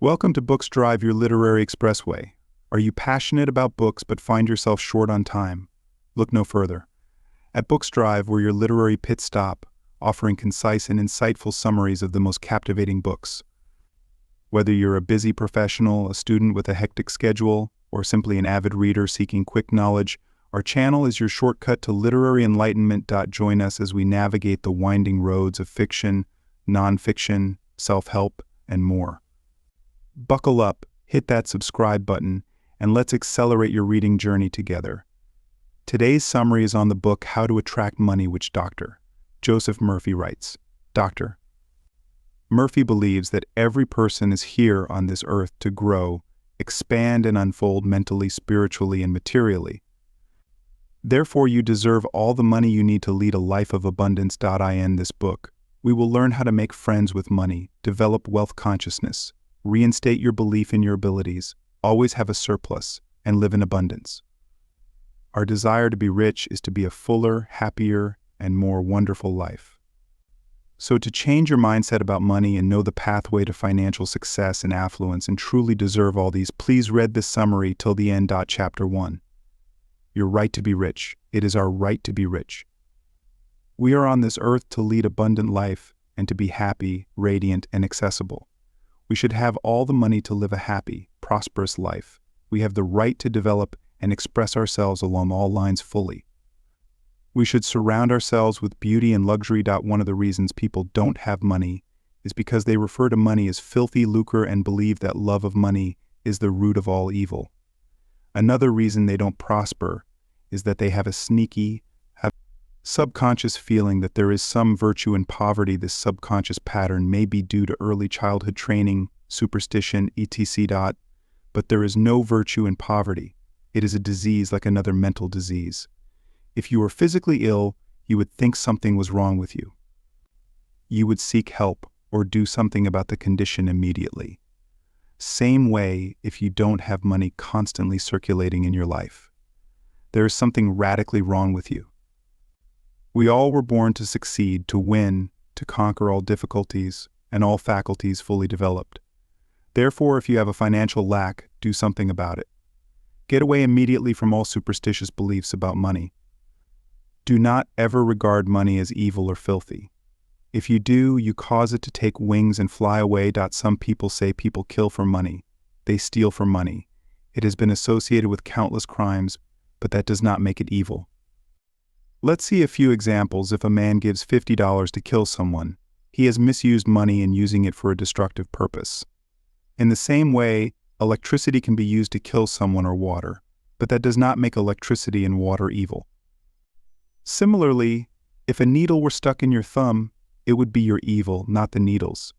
Welcome to Books Drive, your literary expressway. Are you passionate about books but find yourself short on time? Look no further. At Books Drive, we're your literary pit stop, offering concise and insightful summaries of the most captivating books. Whether you're a busy professional, a student with a hectic schedule, or simply an avid reader seeking quick knowledge, our channel is your shortcut to literary enlightenment. Join us as we navigate the winding roads of fiction, nonfiction, self-help, and more. Buckle up, hit that subscribe button, and let's accelerate your reading journey together. Today's summary is on the book How to Attract Money, which Dr. Joseph Murphy writes. Dr. Murphy believes that every person is here on this earth to grow, expand, and unfold mentally, spiritually, and materially. Therefore, you deserve all the money you need to lead a life of abundance. In this book, we will learn how to make friends with money, develop wealth consciousness, reinstate your belief in your abilities, always have a surplus, and live in abundance. Our desire to be rich is to be a fuller, happier, and more wonderful life. So to change your mindset about money and know the pathway to financial success and affluence and truly deserve all these, please read this summary till the end. Chapter 1. Your right to be rich. It is our right to be rich. We are on this earth to lead abundant life and to be happy, radiant, and accessible. We should have all the money to live a happy, prosperous life. We have the right to develop and express ourselves along all lines fully. We should surround ourselves with beauty and luxury. One of the reasons people don't have money is because they refer to money as filthy lucre and believe that love of money is the root of all evil. Another reason they don't prosper is that they have a sneaky, subconscious feeling that there is some virtue in poverty. This subconscious pattern may be due to early childhood training, superstition, etc. But there is no virtue in poverty. It is a disease like another mental disease. If you were physically ill, you would think something was wrong with you. You would seek help or do something about the condition immediately. Same way if you don't have money constantly circulating in your life. There is something radically wrong with you. We all were born to succeed, to win, to conquer all difficulties, and all faculties fully developed. Therefore, if you have a financial lack, do something about it. Get away immediately from all superstitious beliefs about money. Do not ever regard money as evil or filthy. If you do, you cause it to take wings and fly away. Some people say people kill for money. They steal for money. It has been associated with countless crimes, but that does not make it evil. Let's see a few examples. If a man gives $50 to kill someone, he has misused money and using it for a destructive purpose. In the same way, electricity can be used to kill someone or water, but that does not make electricity and water evil. Similarly, if a needle were stuck in your thumb, it would be your evil, not the needles.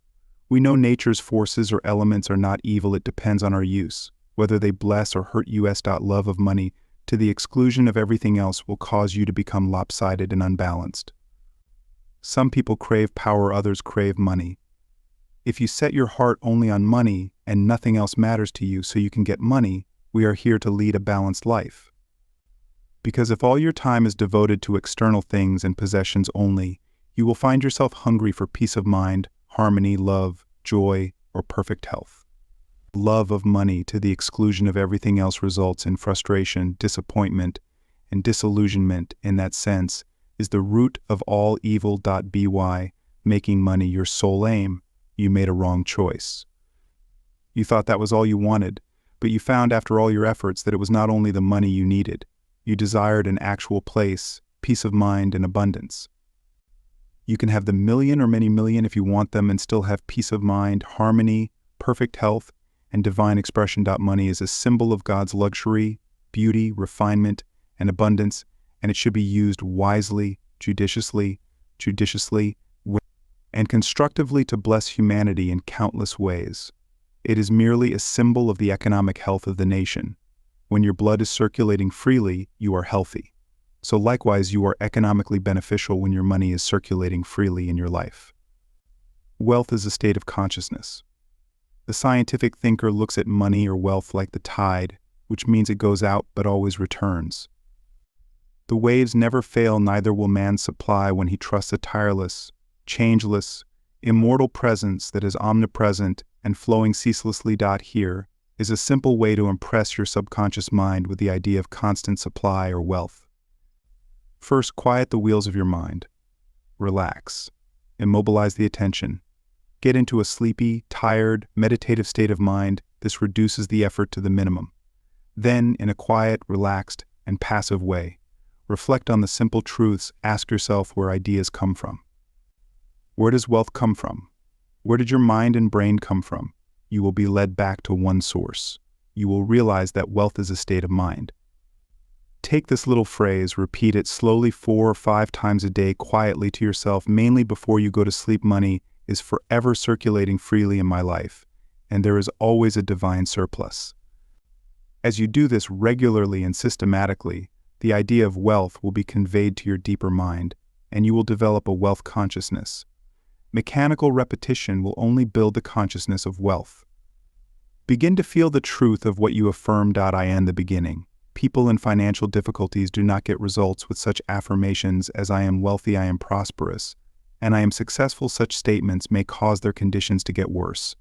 We know nature's forces or elements are not evil. It depends on our use, whether they bless or hurt us. Love of money, to the exclusion of everything else, will cause you to become lopsided and unbalanced. Some people crave power, others crave money. If you set your heart only on money and nothing else matters to you so you can get money, we are here to lead a balanced life. Because if all your time is devoted to external things and possessions only, you will find yourself hungry for peace of mind, harmony, love, joy, or perfect health. Love of money to the exclusion of everything else results in frustration, disappointment, and disillusionment. In that sense, is the root of all evil. By making money your sole aim, you made a wrong choice. You thought that was all you wanted, but you found after all your efforts that it was not only the money you needed. You desired an actual place, peace of mind, and abundance. You can have the million or many million if you want them and still have peace of mind, harmony, perfect health, and divine expression. Money is a symbol of God's luxury, beauty, refinement, and abundance, and it should be used wisely, judiciously, and constructively to bless humanity in countless ways. It is merely a symbol of the economic health of the nation. When your blood is circulating freely, you are healthy. So likewise, you are economically beneficial when your money is circulating freely in your life. Wealth is a state of consciousness. The scientific thinker looks at money or wealth like the tide, which means it goes out but always returns. The waves never fail, neither will man supply when he trusts a tireless, changeless, immortal presence that is omnipresent and flowing ceaselessly. Here is a simple way to impress your subconscious mind with the idea of constant supply or wealth. First, quiet the wheels of your mind. Relax. Immobilize the attention. Get into a sleepy, tired, meditative state of mind. This reduces the effort to the minimum. Then, in a quiet, relaxed, and passive way, reflect on the simple truths. Ask yourself where ideas come from. Where does wealth come from? Where did your mind and brain come from? You will be led back to one source. You will realize that wealth is a state of mind. Take this little phrase, repeat it slowly 4 or 5 times a day quietly to yourself, mainly before you go to sleep. Money is forever circulating freely in my life, and there is always a divine surplus. As you do this regularly and systematically, the idea of wealth will be conveyed to your deeper mind, and you will develop a wealth consciousness. Mechanical repetition will only build the consciousness of wealth. Begin to feel the truth of what you affirmed. In the beginning, people in financial difficulties do not get results with such affirmations as "I am wealthy, I am prosperous, and I am successful." Such statements may cause their conditions to get worse.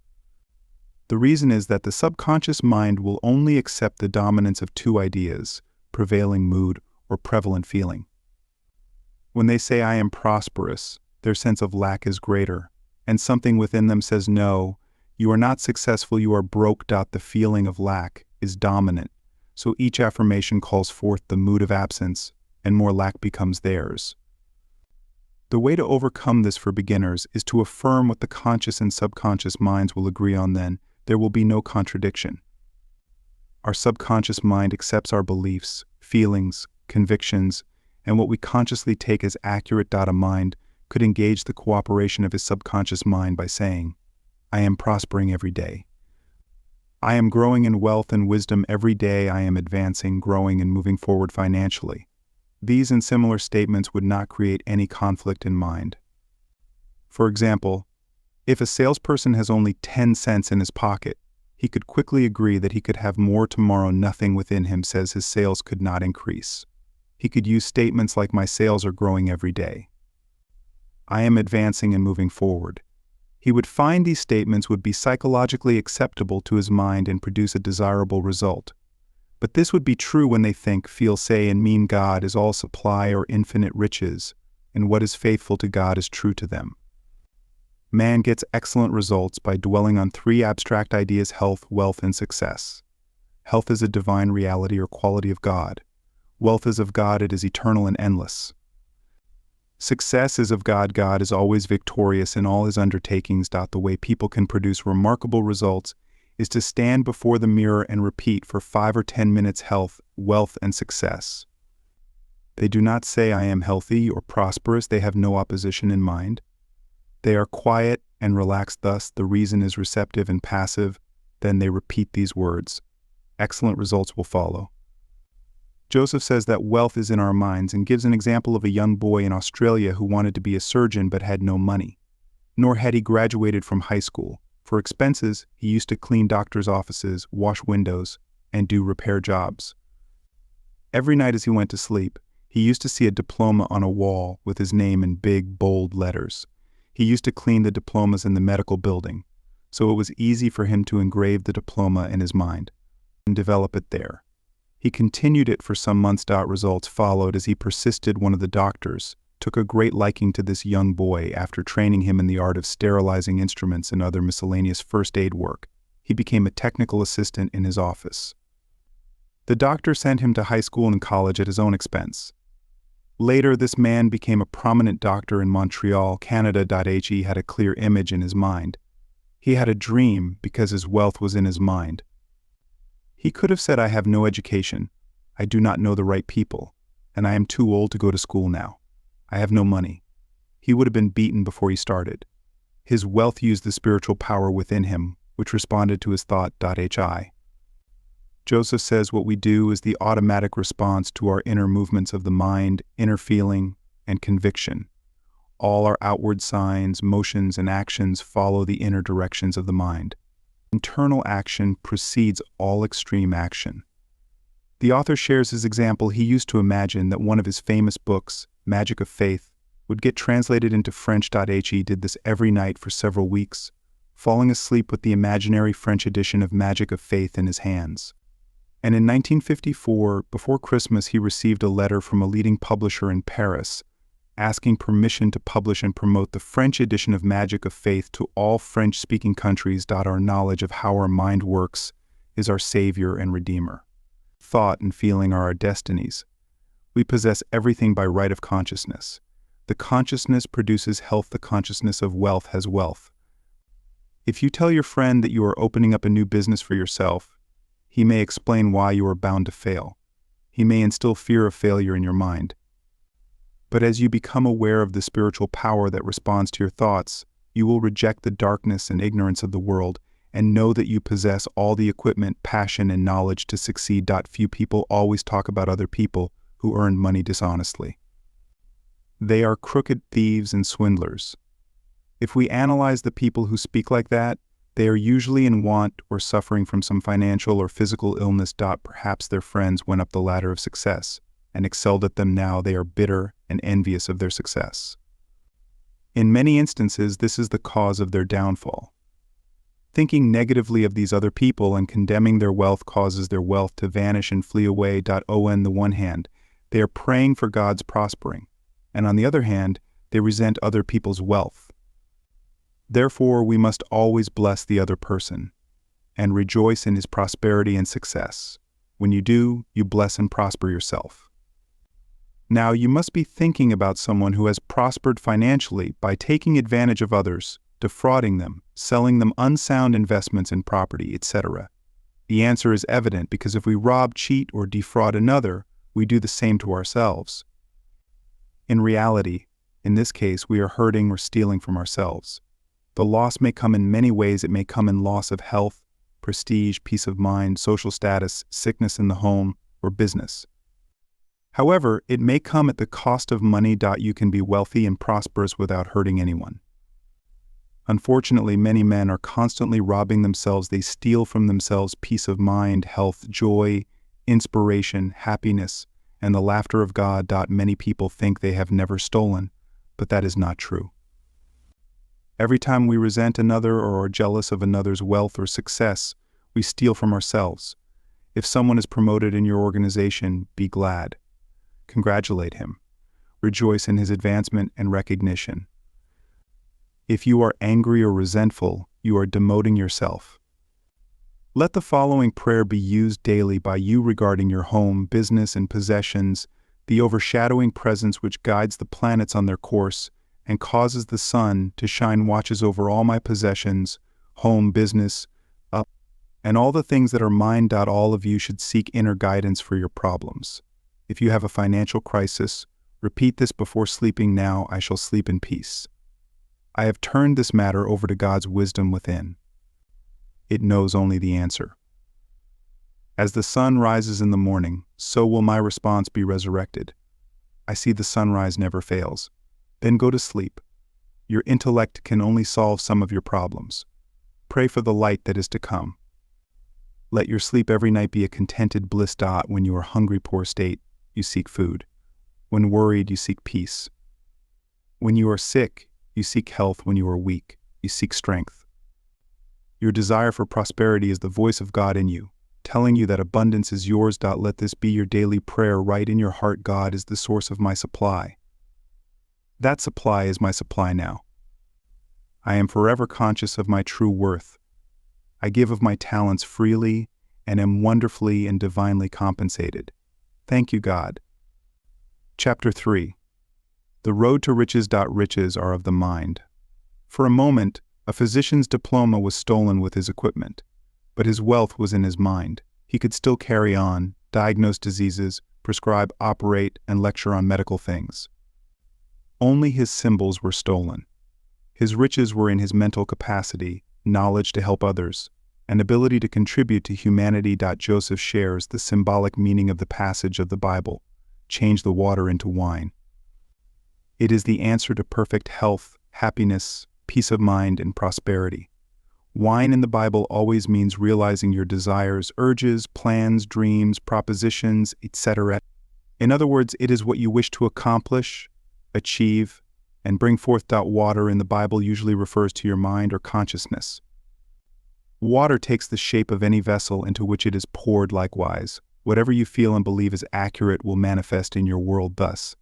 The reason is that the subconscious mind will only accept the dominance of 2 ideas, prevailing mood or prevalent feeling. When they say "I am prosperous," their sense of lack is greater, and something within them says, "No, you are not successful, you are broke." The feeling of lack is dominant, so each affirmation calls forth the mood of absence, and more lack becomes theirs. The way to overcome this for beginners is to affirm what the conscious and subconscious minds will agree on. Then there will be no contradiction. Our subconscious mind accepts our beliefs, feelings, convictions, and what we consciously take as accurate. A mind could engage the cooperation of his subconscious mind by saying, "I am prospering every day. I am growing in wealth and wisdom every day. I am advancing, growing, and moving forward financially." These and similar statements would not create any conflict in mind. For example, if a salesperson has only 10 cents in his pocket, he could quickly agree that he could have more tomorrow. Nothing within him says his sales could not increase. He could use statements like, "My sales are growing every day. I am advancing and moving forward." He would find these statements would be psychologically acceptable to his mind and produce a desirable result. But this would be true when they think, feel, say, and mean God is all supply or infinite riches, and what is faithful to God is true to them. Man gets excellent results by dwelling on 3 abstract ideas: health, wealth, and success. Health is a divine reality or quality of God. Wealth is of God, it is eternal and endless. Success is of God, God is always victorious in all his undertakings. The way people can produce remarkable results is to stand before the mirror and repeat for 5 or 10 minutes health, wealth, and success. They do not say "I am healthy" or "prosperous," they have no opposition in mind. They are quiet and relaxed, thus the reason is receptive and passive. Then they repeat these words. Excellent results will follow. Joseph says that wealth is in our minds and gives an example of a young boy in Australia who wanted to be a surgeon but had no money. Nor had he graduated from high school. For expenses, he used to clean doctors' offices, wash windows, and do repair jobs. Every night as he went to sleep, he used to see a diploma on a wall with his name in big, bold letters. He used to clean the diplomas in the medical building, so it was easy for him to engrave the diploma in his mind and develop it there. He continued it for some months. Results followed as he persisted. One of the doctors took a great liking to this young boy. After training him in the art of sterilizing instruments and other miscellaneous first aid work, he became a technical assistant in his office. The doctor sent him to high school and college at his own expense. Later, this man became a prominent doctor in Montreal, Canada. He had a clear image in his mind. He had a dream because his wealth was in his mind. He could have said, "I have no education, I do not know the right people, and I am too old to go to school now. I have no money." He would have been beaten before he started. His wealth used the spiritual power within him, which responded to his thought. Joseph says what we do is the automatic response to our inner movements of the mind, inner feeling, and conviction. All our outward signs, motions, and actions follow the inner directions of the mind. Internal action precedes all extreme action. The author shares his example. He used to imagine that one of his famous books, Magic of Faith, would get translated into French. He did this every night for several weeks. falling asleep with the imaginary French edition of Magic of Faith in his hands. And in 1954, before Christmas, he received a letter from a leading publisher in Paris, asking permission to publish and promote the French edition of Magic of Faith to all French-speaking countries. Our knowledge of how our mind works is our savior and redeemer. Thought and feeling are our destinies. We possess everything by right of consciousness. The consciousness produces health. The consciousness of wealth has wealth. If you tell your friend that you are opening up a new business for yourself, he may explain why you are bound to fail. He may instill fear of failure in your mind. But as you become aware of the spiritual power that responds to your thoughts, you will reject the darkness and ignorance of the world and know that you possess all the equipment, passion, and knowledge to succeed. Few people always talk about other people who earn money dishonestly. They are crooked thieves and swindlers. If we analyze the people who speak like that, they are usually in want or suffering from some financial or physical illness. Perhaps their friends went up the ladder of success and excelled at them. Now they are bitter and envious of their success. In many instances, this is the cause of their downfall. Thinking negatively of these other people and condemning their wealth causes their wealth to vanish and flee away. On the one hand, they are praying for God's prospering, and on the other hand, they resent other people's wealth. Therefore, we must always bless the other person and rejoice in his prosperity and success. When you do, you bless and prosper yourself. Now, you must be thinking about someone who has prospered financially by taking advantage of others, defrauding them, selling them unsound investments in property, etc. The answer is evident because if we rob, cheat, or defraud another, we do the same to ourselves. In reality, in this case, we are hurting or stealing from ourselves. The loss may come in many ways. It may come in loss of health, prestige, peace of mind, social status, sickness in the home, or business. However, it may come at the cost of money. You can be wealthy and prosperous without hurting anyone. Unfortunately, many men are constantly robbing themselves. They steal from themselves peace of mind, health, joy, inspiration, happiness, and the laughter of God. Many people think they have never stolen, but that is not true. Every time we resent another or are jealous of another's wealth or success, we steal from ourselves. If someone is promoted in your organization, be glad. Congratulate him. Rejoice in his advancement and recognition. If you are angry or resentful, you are demoting yourself. Let the following prayer be used daily by you regarding your home, business, and possessions, the overshadowing presence which guides the planets on their course and causes the sun to shine, watches over all my possessions, home, business, and all the things that are mine. All of you should seek inner guidance for your problems. If you have a financial crisis, repeat this before sleeping. Now I shall sleep in peace. I have turned this matter over to God's wisdom within. It knows only the answer. As the sun rises in the morning, so will my response be resurrected. I see the sunrise never fails. Then go to sleep. Your intellect can only solve some of your problems. Pray for the light that is to come. Let your sleep every night be a contented bliss. When you are hungry, poor state, you seek food. When worried, you seek peace. When you are sick, you seek health. When you are weak, you seek strength. Your desire for prosperity is the voice of God in you, telling you that abundance is yours. Let this be your daily prayer right in your heart. God is the source of my supply. That supply is my supply now. I am forever conscious of my true worth. I give of my talents freely and am wonderfully and divinely compensated. Thank you, God. Chapter 3. The road to riches. Riches are of the mind. For a moment, a physician's diploma was stolen with his equipment, but his wealth was in his mind. He could still carry on, diagnose diseases, prescribe, operate, and lecture on medical things. Only his symbols were stolen. His riches were in his mental capacity, knowledge to help others, and ability to contribute to humanity. Joseph shares the symbolic meaning of the passage of the Bible, change the water into wine. It is the answer to perfect health, happiness, peace of mind, and prosperity. Wine in the Bible always means realizing your desires, urges, plans, dreams, propositions, etc. In other words, it is what you wish to accomplish, achieve, and bring forth. Water in the Bible usually refers to your mind or consciousness. Water takes the shape of any vessel into which it is poured likewise. Whatever you feel and believe is accurate will manifest in your world thus.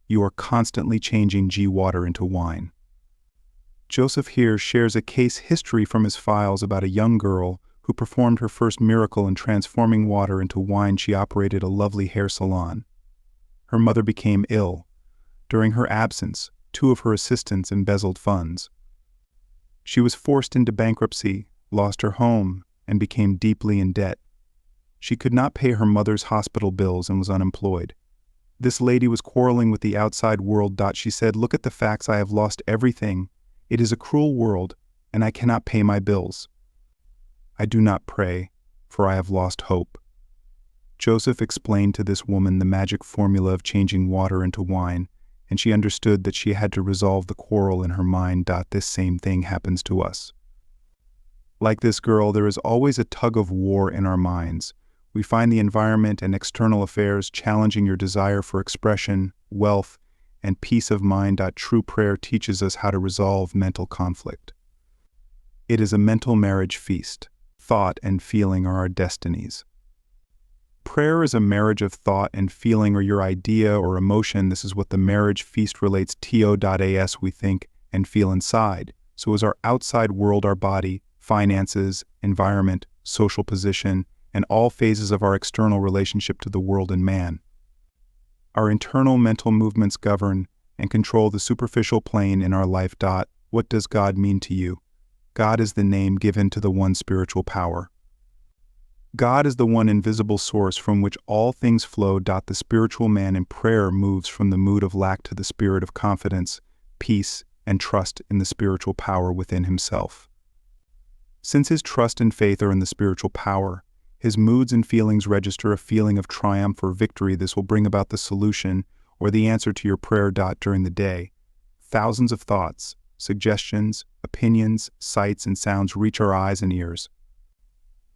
You are constantly changing water into wine. Joseph here shares a case history from his files about a young girl who performed her first miracle in transforming water into wine. She operated a lovely hair salon. Her mother became ill. During her absence, 2 of her assistants embezzled funds. She was forced into bankruptcy, lost her home, and became deeply in debt. She could not pay her mother's hospital bills and was unemployed. This lady was quarreling with the outside world. She said, "Look at the facts, I have lost everything. It is a cruel world, and I cannot pay my bills. I do not pray, for I have lost hope." Joseph explained to this woman the magic formula of changing water into wine, and she understood that she had to resolve the quarrel in her mind. This same thing happens to us. Like this girl, there is always a tug of war in our minds. We find the environment and external affairs challenging your desire for expression, wealth, and peace of mind. True prayer teaches us how to resolve mental conflict. It is a mental marriage feast. Thought and feeling are our destinies. Prayer is a marriage of thought and feeling, or your idea or emotion. This is what the marriage feast relates to. As we think and feel inside, so is our outside world, our body, finances, environment, social position, and all phases of our external relationship to the world and man. Our internal mental movements govern and control the superficial plane in our life. What does God mean to you? God is the name given to the one spiritual power. God is the one invisible source from which all things flow. The spiritual man in prayer moves from the mood of lack to the spirit of confidence, peace, and trust in the spiritual power within himself. Since his trust and faith are in the spiritual power, his moods and feelings register a feeling of triumph or victory. This will bring about the solution or the answer to your prayer. During the day, thousands of thoughts, suggestions, opinions, sights, and sounds reach our eyes and ears.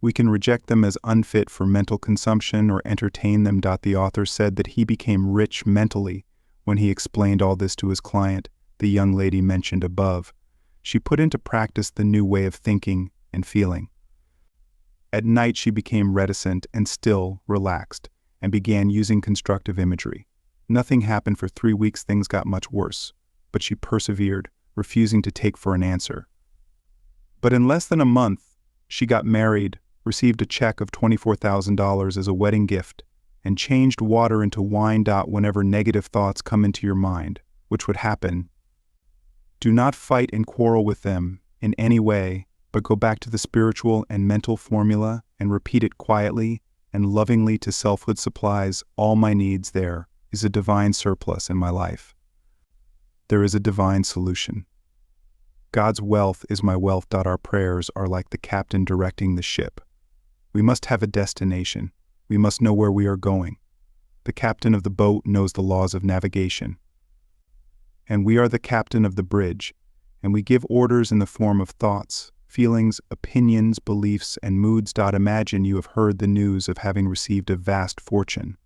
We can reject them as unfit for mental consumption or entertain them. The author said that he became rich mentally when he explained all this to his client, the young lady mentioned above. She put into practice the new way of thinking and feeling. At night she became reticent and still, relaxed, and began using constructive imagery. Nothing happened for 3 weeks. Things got much worse, but she persevered, refusing to take for an answer. But in less than a month, she got married, received a check of $24,000 as a wedding gift, and changed water into wine. Whenever negative thoughts come into your mind, which would happen, do not fight and quarrel with them in any way, but go back to the spiritual and mental formula and repeat it quietly and lovingly to selfhood supplies all my needs. There is a divine surplus in my life. There is a divine solution. God's wealth is my wealth. Our prayers are like the captain directing the ship. We must have a destination. We must know where we are going. The captain of the boat knows the laws of navigation. And we are the captain of the bridge, and we give orders in the form of thoughts, feelings, opinions, beliefs, and moods. Imagine you have heard the news of having received a vast fortune.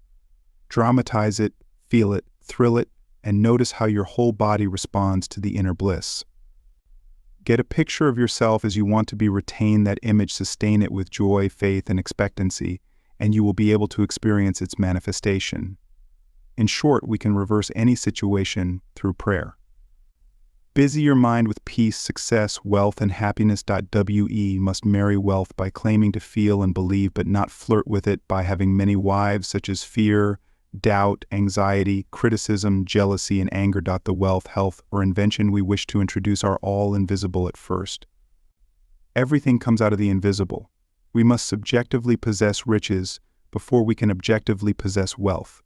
Dramatize it, feel it, thrill it, and notice how your whole body responds to the inner bliss. Get a picture of yourself as you want to be. Retain that image, sustain it with joy, faith, and expectancy, and you will be able to experience its manifestation. In short, we can reverse any situation through prayer. Busy your mind with peace, success, wealth, and happiness. We must marry wealth by claiming to feel and believe, but not flirt with it by having many wives, such as fear, doubt, anxiety, criticism, jealousy, and anger. The wealth, health, or invention we wish to introduce are all invisible at first. Everything comes out of the invisible. We must subjectively possess riches before we can objectively possess wealth.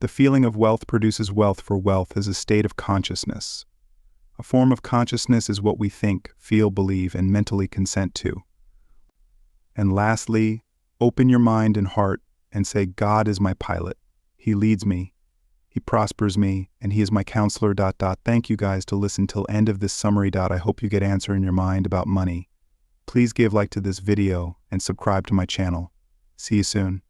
The feeling of wealth produces wealth, for wealth is a state of consciousness. A form of consciousness is what we think, feel, believe, and mentally consent to. And lastly, open your mind and heart and say, God is my pilot. He leads me. He prospers me, and he is my counselor. Thank you guys to listen till end of this summary. I hope you get answer in your mind about money. Please give like to this video and subscribe to my channel. See you soon.